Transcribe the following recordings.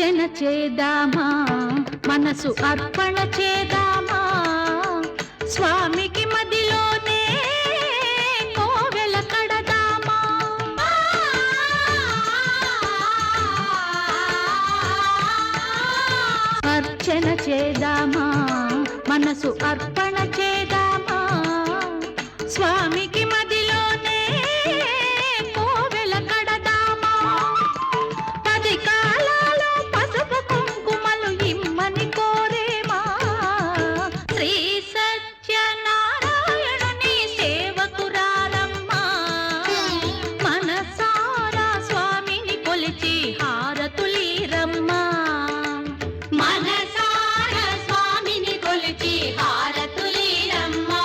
అర్చన చేద్దామా, మనసు అర్పణ చేద్దామా, స్వామికి మదిలోనే కోవెల కడదామా. అర్చన చేద్దామా, మనసు అర్పణ చేద్దామా, స్వామికి మదిలోనే కోవెల కడదామా. 10 కాలాలు పసుపు కుంకుమలు ఇమ్మని కోరేమా, శ్రీ సత్యనారాయణుని సేవకురారమ్మా. మనసారా స్వామిని కొలిచి హారతులీరమ్మా, మనసారా స్వామిని కొలిచి హారతులీరమ్మా.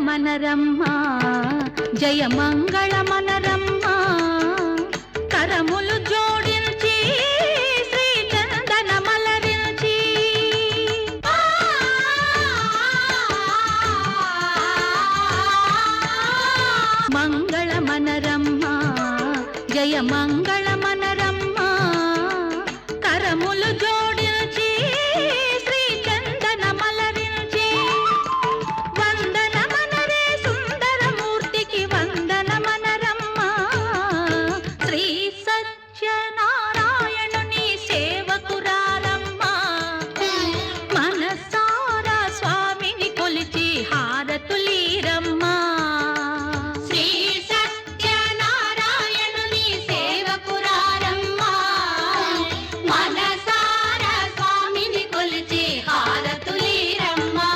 మనరమ్మా, జయ మంగళ మనరమ్మా, కరములు జోడించి శ్రీ చందన మలరించి. మంగళ మనరమ్మా, జయ మంగళ మనరమ్మా, కరములు జోడించి శ్రీ చందన మలరించి. వందన మనరే సుందరమూర్తికి వందన మనరమ్మా, శ్రీ సత్యనారాయణుని సేవకురారమ్మా. మనసారా స్వామిని కొలిచి హారతులీరమ్మా, శ్రీ సత్యనారాయణుని సేవకురారమ్మా. మనసారా స్వామిని కొలిచి హారతులీరమ్మా.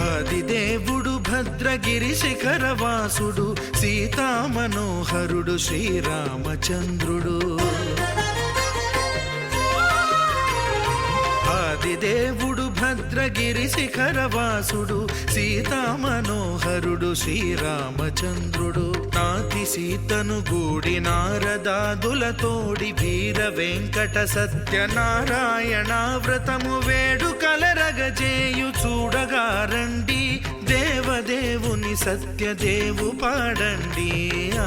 ఆదిదేవుడు భద్రగిరి శిఖరవాసుడు సీతామనోహరుడు శ్రీరామచంద్రుడు. ఆదిదేవుడు భద్రగిరి శిఖరవాసుడు సీతామనోహరుడు శ్రీరామచంద్రుడు. నాతి సీతను గూడి నారదాదులతోడి వీర వెంకట సత్యనారాయణ వ్రతము వేడుకలరగజేయు చూడగా రండి, దేవదేవుని సత్యదేవు పాడండి.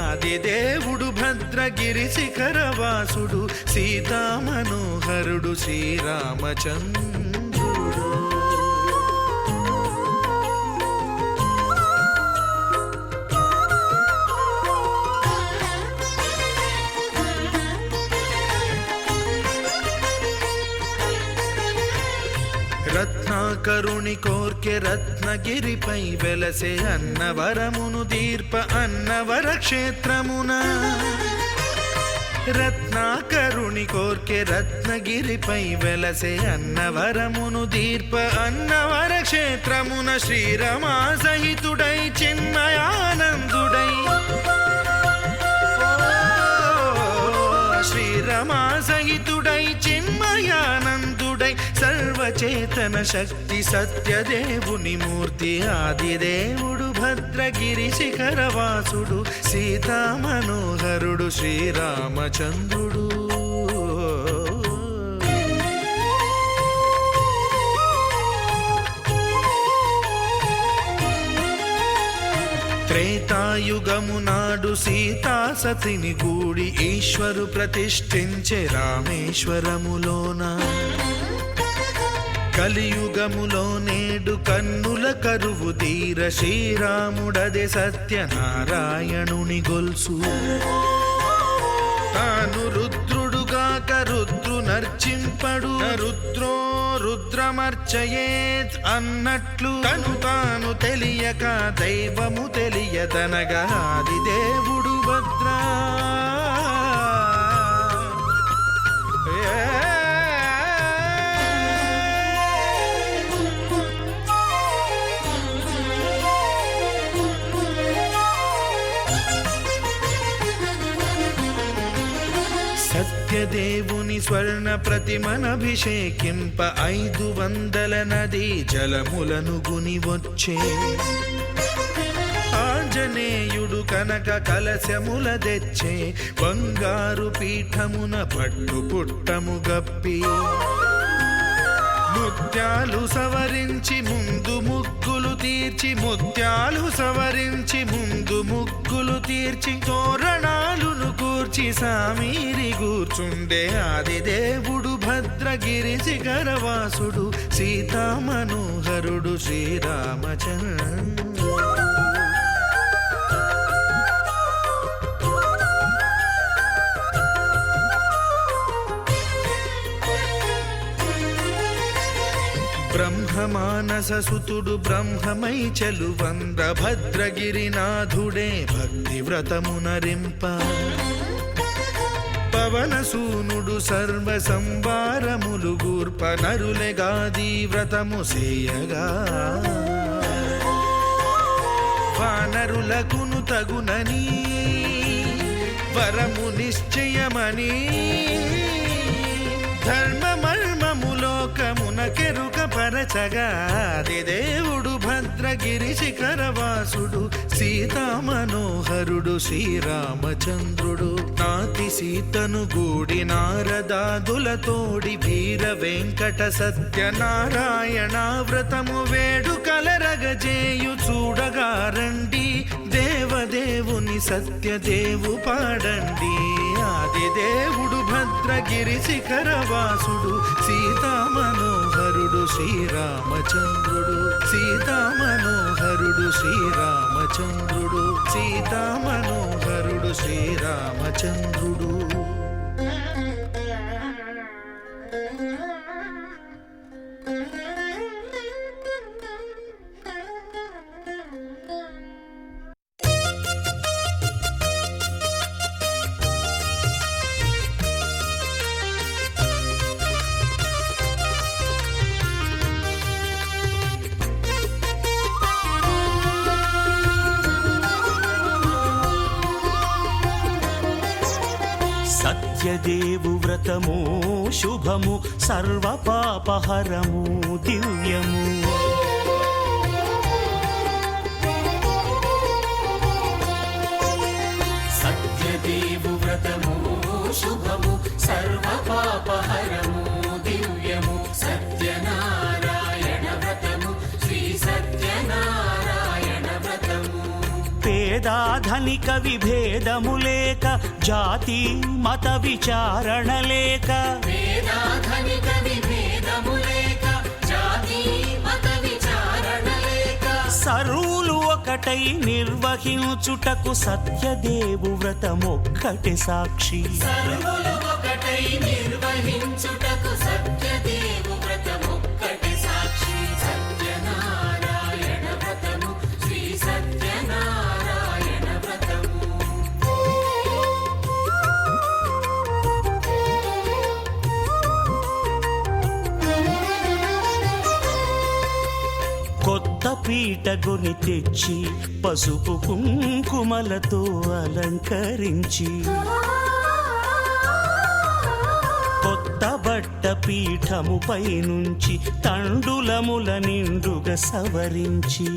ఆదిదేవుడు భద్రగిరి శిఖరవాసుడు సీతామనోహరుడు శ్రీరామచంద్రుడు. రత్నాకరుని కోర్కె రత్నగిరిపై వెలసే అన్నవరమును దీర్ప అన్నవర క్షేత్రమున. రత్నాకరుని కోర్కె రత్నగిరిపై వెలసే అన్నవరమును దీర్ప అన్నవర క్షేత్రమున. శ్రీరమా సహితుడై చిన్మయానందుడై, శ్రీరమా సహితుడై చిన్మయానందుడై సర్వచేతన శక్తి సత్యదేవుని మూర్తి. ఆదిదేవుడు భద్రగిరి శిఖరవాసుడు సీతామనోహరుడు శ్రీరామచంద్రుడు. త్రేతాయుగము నాడు సీతా సతిని గూడి ఈశ్వరు ప్రతిష్ఠించే రామేశ్వరములోన. కలియుగములో నేడు కన్నుల కరువు తీర శ్రీరాముడదే సత్యనారాయణుని గొల్సు. తాను రుద్రుడుగాక రుద్రు నర్చింపడు, రుద్రో రుద్రమర్చయేత్ అన్నట్లు తను తాను తెలియక దైవము తెలియదనగా ఆదిదేవుడు భద్రా సత్యదేవుని స్వర్ణ ప్రతిమనభిషేకింప 500 నదీ జలములను గుని వచ్చే ఆంజనేయుడు కనక కలశముల తెచ్చే బంగారు పీఠమున పట్టు పుట్టము గప్పి ముత్యాలు సవరించి ముందు ముగ్గులు తీర్చి ముత్యాలు సవరించి ముందు ముగ్గులు తీర్చి తోరణాలును కూర్చి సామీరి కూర్చుండే ఆదిదేవుడు భద్రగిరి శిఖరవాసుడు సీతామనోహరుడు శ్రీరామచంద్రుడు బ్రహ్మమానససుతుడు బ్రహ్మమై చెలువంద్ర భద్రగిరినాథుడే భక్తి వ్రతమునరింప పవనసూనుడు సర్వ సంవారములు గూర్ప నరులెగాది వ్రతము సేయగా వానరులకును తగునని వరము నిశ్చయమని ధర్మమర్మములోకమునకెరుక పరచగా దేవుడు భద్రగిరి శిఖరవాసుడు సీతామనోహరుడు శ్రీరామచంద్రుడు నాతి సీతను గూడి నారదాదులతోడి వీర వెంకట సత్యనారాయణ వ్రతము వేడుకలరగజేయు చూడగా రండి దేవదేవుని సత్యదేవు పాడండి ఆదిదేవుడు భద్రగిరి శిఖరవాసుడు సీతామనోహరుడు శ్రీరామచంద్రుడు సీతామనోహరుడు శ్రీరామచంద్రుడు సీతామనోహరుడు శ్రీరామచంద్రుడు సత్యదేవు వ్రతము శుభము సర్వ పాపహరము దివ్యము సత్యదేవు వ్రతము శుభము సర్వ పాపహరము దివ్యము సత్యనారాయణ వ్రతము శ్రీ సత్యనారాయణ వ్రతము పేదాధనిక విభేదము లేక జాతి మత విచారణ లేక వేదాధనిక విభేదము లేక జాతి మత విచారణ లేక సర్వులు ఒకటై నిర్వహించుటకు సత్యదేవు వ్రతమొక్కటి సాక్షి సర్వులు ఒకటై నిర్వహించుటకు సత్యదేవు వ్రతమొక్కటి సాక్షి సత్యనారాయణ వ్రతము శ్రీ సత్యనారాయణ వ్రతము కొత్త పీట గొని తెచ్చి పసుపు కుంకుమలతో అలంకరించి కొత్త బట్ట పీఠముపై నుంచి తండులముల నిండుగా సవరించి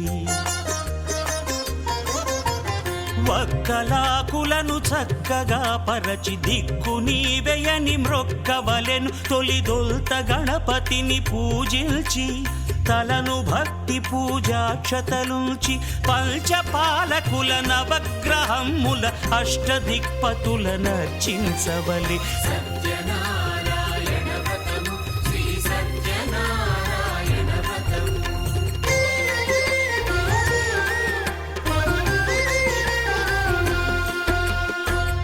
వక్కలాకులను చక్కగా పరచి దిక్కు నీవెయని మ్రొక్కవలెను తొలిదొల్త గణపతిని పూజించి తలను భక్తి పూజాక్షతలుంచి పంచపాలకుల నవగ్రహముల అష్టదిక్పతుల నర్చించవలి సత్యనారాయణ వ్రతము శ్రీ సత్యనారాయణ వ్రతము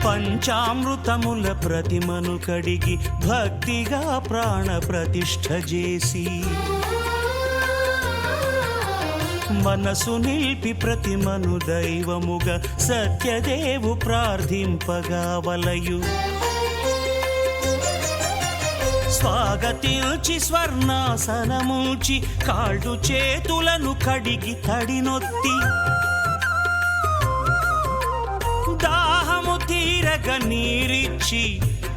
పంచామృతముల ప్రతిమను కడిగి భక్తిగా ప్రాణ ప్రతిష్ఠ చేసి మనసు నిలిపి ప్రతిమను దైవముగా సత్యదేవు ప్రార్థింపగా వలయు స్వాగతించి స్వర్ణాసనముంచి కాళ్ళు చేతులను కడిగి తడినొత్తి దాహము తీరగ నీరిచ్చి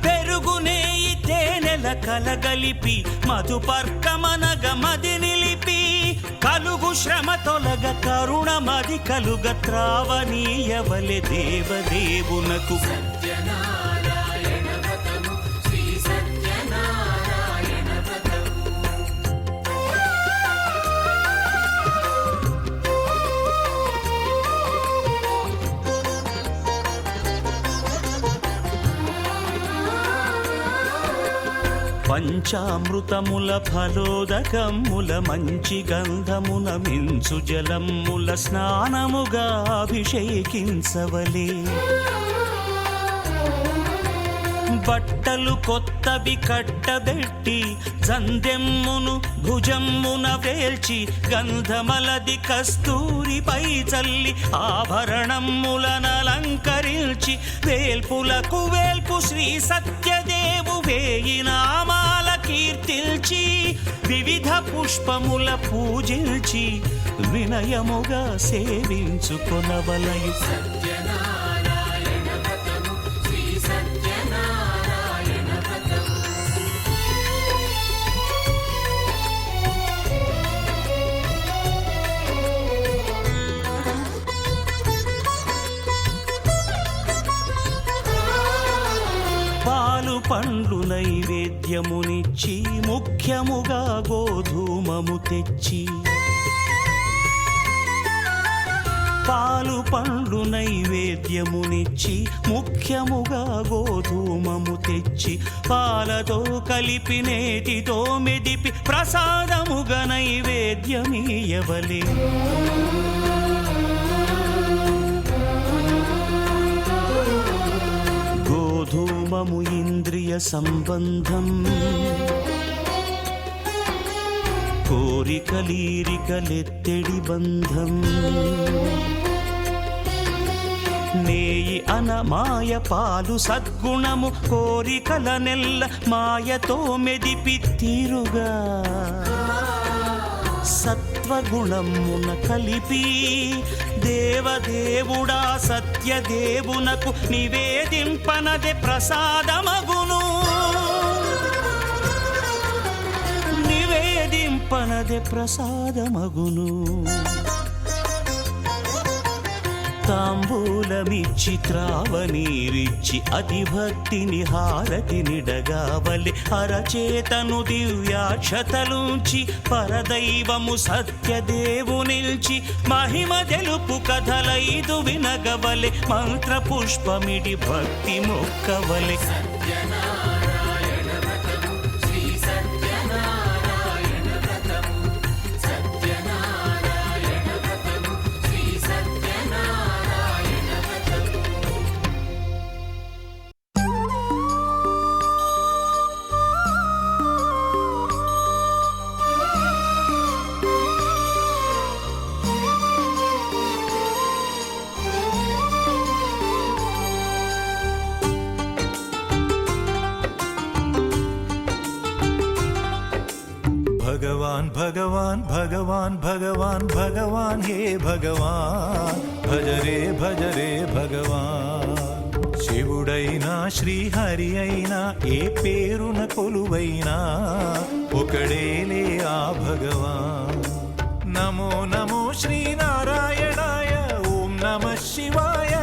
పెరుగు నేయి తేనెల కలగలిపి మధుపర్కమనగ మది నిలిపి కలుగు శ్రమ తొలగ కరుణ మది కలుగ త్రావనీయవలె దేవదేవునకు సత్యనారాయణ వ్రతము శ్రీ సత్యనారాయణ వ్రతము పంచామృతముల ఫలోదకముల మంచి గంధమున మించు జలముల స్నానముగా అభిషేకించవలే బట్టలు కొత్తవి కట్టబెట్టి జందెమ్మును భుజమ్మున వేల్చి గంధమలది కస్తూరిపై చల్లి ఆభరణములనలంకరించి వేల్పులకు వేల్పు శ్రీ సత్యదేవు వేయి నామాల కీర్తిల్చి వివిధ పుష్పముల పూజించి వినయముగా సేవించుకొనవలయు సత్యనారాయణ వ్రతము శ్రీ సత్యనారాయణ వ్రతము పాలు పండ్లు నైవేద్యమునిచ్చి ముఖ్యముగా గోధూమము తెచ్చి పాలు పండ్లు నైవేద్యమునిచ్చి ముఖ్యముగా గోధూమము తెచ్చి పాలతో కలిపి నేతితో మెదిపి ప్రసాదముగా నైవేద్యమీయవలే గోధూమము ఇంద్రియ సంబంధం కోరికలీరికలెత్తెడి బంధం నేయి అనమాయ పాలు సద్గుణము కోరికల నెల్ల మాయతో మెదిపి తీరుగా సత్వగుణమున కలిపి దేవదేవుడా సత్యదేవునకు నివేదింపనదే ప్రసాదమగును నివేదింపనదే ప్రసాదమగును తాంబూలమిచ్చి త్రావనీరిచ్చి అతి భక్తిని హారతినిడగావలె అరచేతను దివ్యాక్షతలుంచి పరదైవము సత్యదేవు నిల్చి మహిమ తెలుపు కథలైదు వినగవలె మంత్ర పుష్పమిడి భక్తి మొక్కవలె సత్యనారాయణ వ్రతము శ్రీ సత్యనారాయణ వ్రతము సత్యనారాయణ వ్రతము శ్రీ సత్యనారాయణ వ్రతము भगवान भगवान भगवान भगवान भगवान हे भगवान भज रे भगवान శివుడైనా శ్రీహరి అయినా ఏ పేరున కొలువైనా ఒకడేలే ఆ భగవాన్ నమో నమో శ్రీనారాయణాయ ఓం నమః శివాయ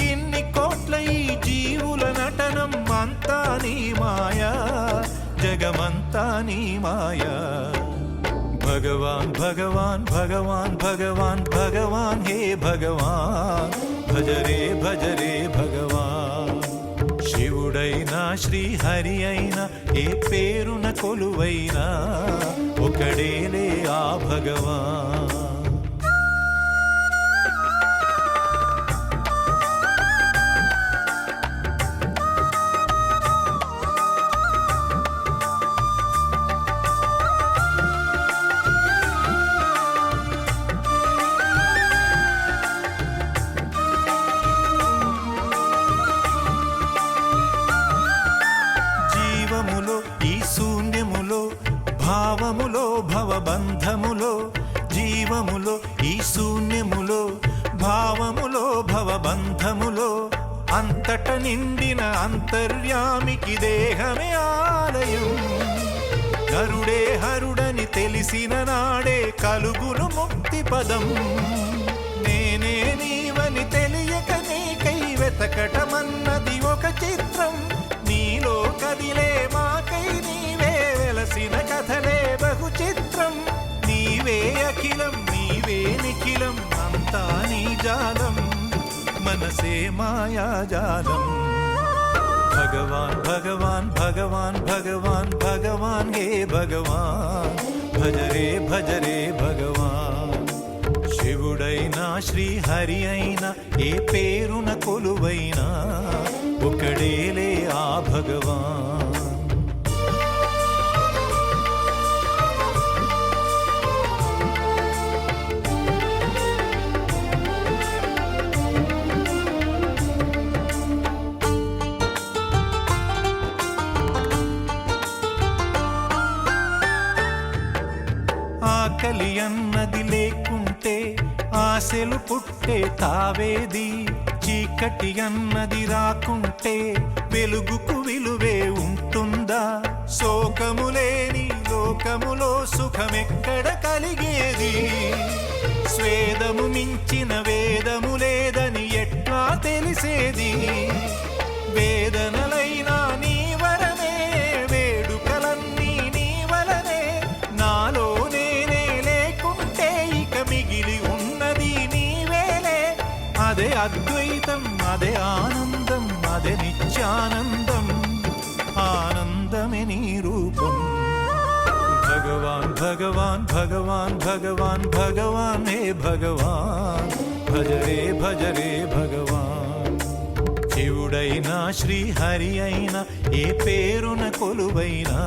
ఇన్ని కోట్ల ఈ జీవుల నటనం అంతా నీ మాయా జగమంతా నీ మాయా భగవాన్ భగవాన్ భగవాన్ భగవాన్ భగవాన్ హే భగవాన్ భజ రే భగవాన్ శివుడైనా శ్రీహరి అయినా ఏ పేరున కొలువైనా ఒకడేలే ఆ భగవాన్ భావములో భవబంధములో జీవములో ఈ శూన్యములో భావములో భవబంధములో అంతట నిండిన అంతర్యామికి దేహమే ఆలయం. నరుడే హరుడని తెలిసిన నాడే కలుగును ముక్తి పదం. నేనే నీవని తెలియక నీకై వెతకటమన్నది ఒక చిత్రం. నీలో కదిలే మాకై నీవే వెలసిన కథలే బహు చిత్రం. నీవే అఖిలం నీవే నిఖిలం అంతా నీ జాలం మనసే మాయాజాలం. భగవాన్ భగవాన్ భగవాన్ భగవాన్ భగవాన్ హే భగవాన్ భజరే భజరే భగవాన్. శివుడైనా శ్రీహరి అయినా ఏ పేరున కొలువైనా ఒకడేలే ఆ భగవాన్. ఆకలి అన్నది లేకుంటే ఆశలు పుట్టే తావేది. చీకటి అన్నది రాకుంటే వెలుగుకు విలువే ఉంటుందా? శోకము లేని లోకములో సుఖమెక్కడ కలిగేది? స్వేదము మించిన వేదము లేదని ఎట్లా తెలిసేది? వేదనలైనా నీ వరమే వేడుకలన్నీ నీ వలనే. నాలో నేనే లేకుంటే ఇక మిగిలి ఉన్నది నీవేలే. అదే అద్వైతం అదే ఆనందం అదే నిత్యానందం ఆనందమే నీ రూపం. భగవాన్ భగవాన్ భగవాన్ భగవాన్ భగవాన్ హే భగవాన్ భజరే భజరే భగవాన్. శివుడైనా శ్రీహరి అయినా ఏ పేరున కొలువైనా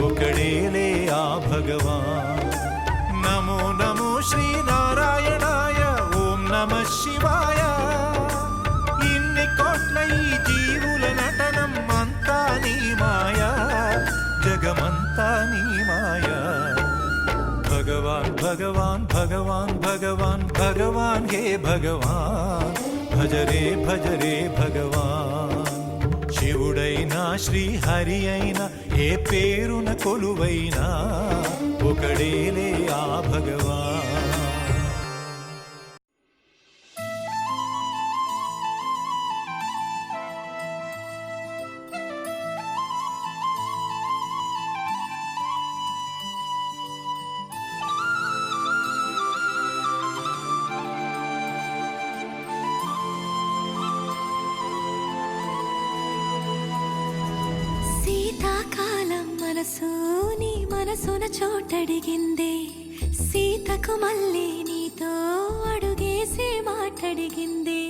ఒకడేలే ఆ భగవాన్. నమో నమో శ్రీనారాయణాయ ఓం నమః శివాయ. ఇన్ని కోట్ల ఈ జీవుల నటనం అంతా నీ మాయా జగమంతా నీ మాయా. భగవాన్ భగవాన్ భగవాన్ భగవాన్ భగవాన్ హే భగవాన్ భజరే భజరే భగవాన్. శివుడైనా శ్రీహరి అయినా ఏ పేరున కొలువైనా ఒకడేలే ఆ భగవాన్. శీతాకాలం మనసు నీ మనసున చోటడిగింది. సీతకు మళ్ళీ నీతో అడుగేసి మాటడిగింది.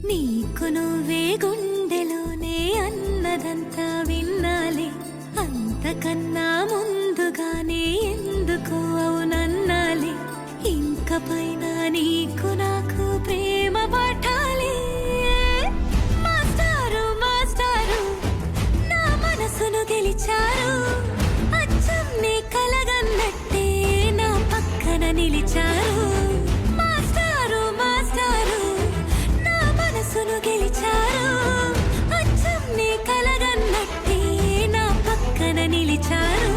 నీకు నువ్వే గుండెలోనే అన్నదంతా విన్నాలి. అంతకన్నా ముందుగానే ఎందుకు అవునన్నాలి. ఇంక పైన నీకు నాకు ప్రేమ పట్టాలి. మాస్టారు మాస్టారు నా మనసును గెలిచారు. అచ్చం నీ కలగన్నట్టే నా పక్కన నిలిచారు. మాస్టారు మాస్టారు నా మనసును గెలిచారు. అచ్చం నీ కలగన్నట్టే నా పక్కన నిలిచారు.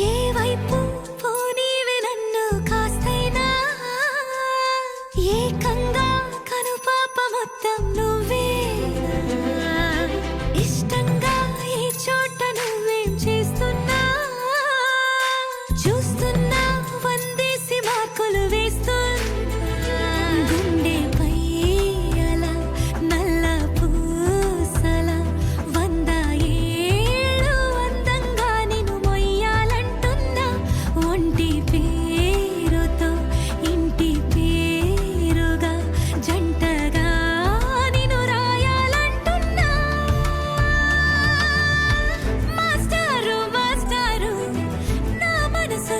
ఏ వైపు పోనీవి నన్ను కాస్తైనా. ఏకంగా కనుపాప మొత్తం నువ్వే. ఇష్టంగా ఈ చోట నువ్వేం చేస్తున్నా. చూస్తున్నా వందేసి మార్కులు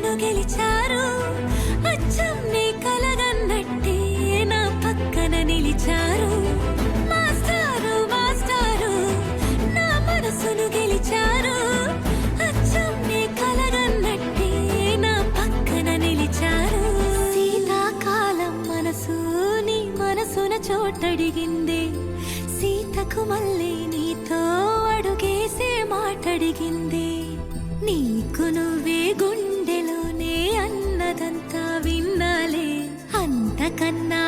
మనసును గెలిచారు అచ్చం నీ కలగన్నట్టే నా పక్కన నిలిచారు మాస్టారు మాస్టారు నా మనసును గెలిచారు అచ్చం నీ కలగన్నట్టే నా పక్కన నిలిచారు శీతాకాలం మనసు నీ మనసున చోటడిగింది సీతకు మళ్ళీ నీతో అడుగేసే మాటడిగింది నీకు నువ్వే గుండెలోనే అన్నదంతా విన్నాలే అంతకన్నా